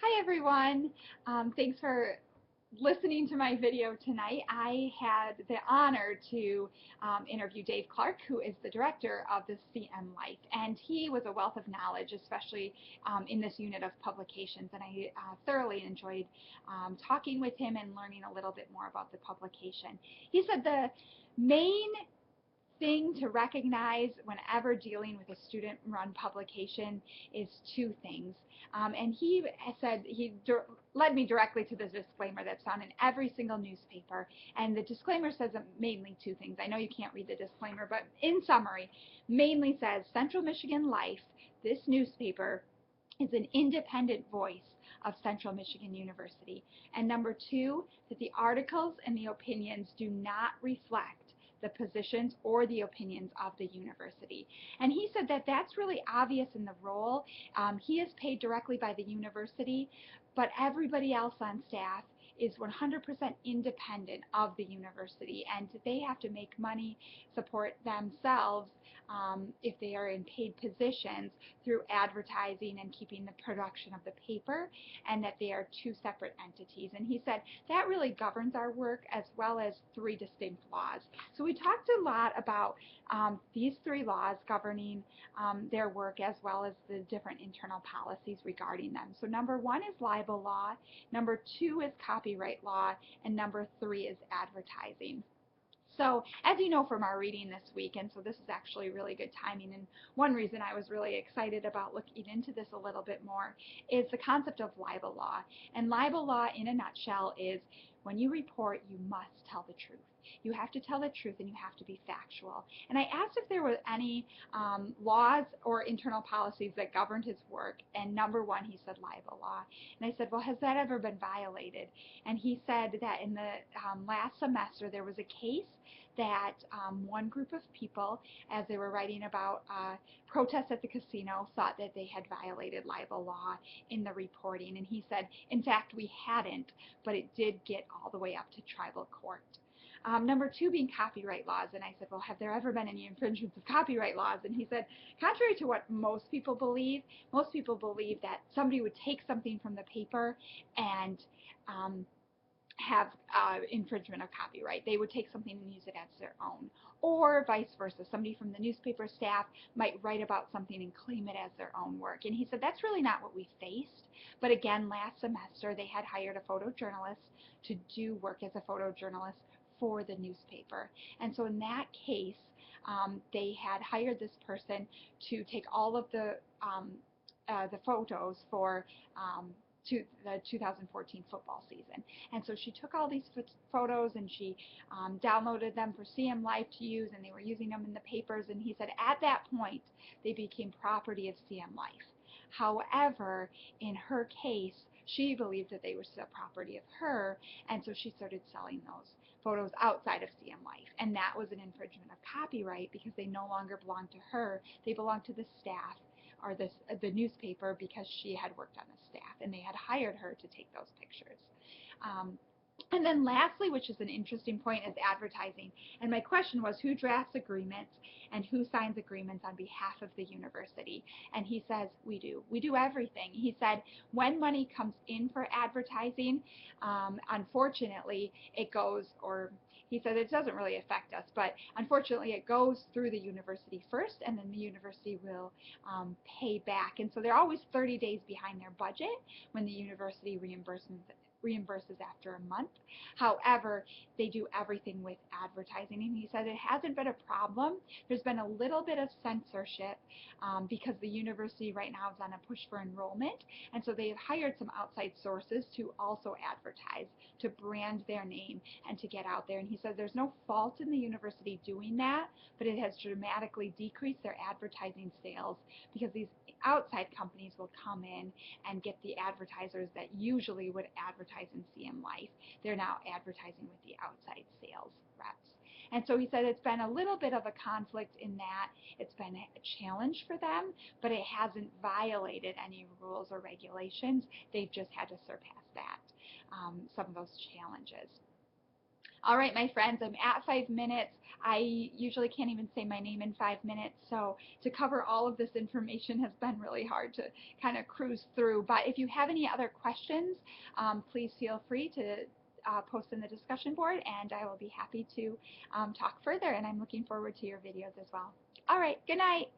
Hi everyone. Thanks for listening to my video tonight. I had the honor to interview Dave Clark, who is the director of the CM Life, and he was a wealth of knowledge, especially in this unit of publications, and I thoroughly enjoyed talking with him and learning a little bit more about the publication. He said the main thing to recognize whenever dealing with a student-run publication is two things. And he said led me directly to the disclaimer that's found in every single newspaper. And the disclaimer says mainly two things. I know you can't read the disclaimer, but in summary, mainly says Central Michigan Life, this newspaper, is an independent voice of Central Michigan University. And number two, that the articles and the opinions do not reflect the positions or the opinions of the university. And he said that that's really obvious in the role. He is paid directly by the university, but everybody else on staff is 100% independent of the university, and they have to make money, support themselves if they are in paid positions through advertising and keeping the production of the paper, and that they are two separate entities. And he said that really governs our work as well as three distinct laws. So we talked a lot about these three laws governing their work as well as the different internal policies regarding them. So number one is libel law, number two is copyright law, and number three is advertising. So as you know from our reading this week, and so this is actually really good timing, and one reason I was really excited about looking into this a little bit more is the concept of libel law. And libel law in a nutshell is when you report, you must tell the truth. You have to tell the truth and you have to be factual. And I asked if there were any laws or internal policies that governed his work, and number one, he said libel law. And I said, well, has that ever been violated? And he said that in the last semester there was a case that one group of people, as they were writing about protests at the casino, thought that they had violated libel law in the reporting. And he said, in fact, we hadn't, but it did get all the way up to tribal court. Number two being copyright laws. And I said, well, have there ever been any infringements of copyright laws? And he said, contrary to what most people believe that somebody would take something from the paper and have infringement of copyright. They would take something and use it as their own. Or vice versa. Somebody from the newspaper staff might write about something and claim it as their own work. And he said that's really not what we faced. But again, last semester they had hired a photojournalist to do work as a photojournalist for the newspaper. And so in that case, they had hired this person to take all of the photos for to the 2014 football season. And so she took all these photos and she downloaded them for CM Life to use, and they were using them in the papers. And he said at that point they became property of CM Life. However, in her case, she believed that they were still property of her, and so she started selling those photos outside of CM Life. And that was an infringement of copyright because they no longer belonged to her. They belonged to the staff or the newspaper because she had worked on the staff and they had hired her to take those pictures. And then lastly, which is an interesting point, is advertising. And my question was, who drafts agreements and who signs agreements on behalf of the university? And he says, we do. We do everything. He said, when money comes in for advertising, unfortunately, it goes, or he said it doesn't really affect us, but unfortunately it goes through the university first, and then the university will pay back. And so they're always 30 days behind their budget when the university reimburses after a month. However, they do everything with advertising, and he said it hasn't been a problem. There's been a little bit of censorship because the university right now is on a push for enrollment, and so they've hired some outside sources to also advertise, to brand their name and to get out there. And he said there's no fault in the university doing that, but it has dramatically decreased their advertising sales because these outside companies will come in and get the advertisers that usually would advertise in CM Life. They're now advertising with the outside sales reps. And so he said it's been a little bit of a conflict in that it's been a challenge for them, but it hasn't violated any rules or regulations. They've just had to surpass that, some of those challenges. All right, my friends, I'm at 5 minutes. I usually can't even say my name in 5 minutes, so to cover all of this information has been really hard to kind of cruise through. But if you have any other questions, please feel free to post in the discussion board, and I will be happy to talk further, and I'm looking forward to your videos as well. All right, good night.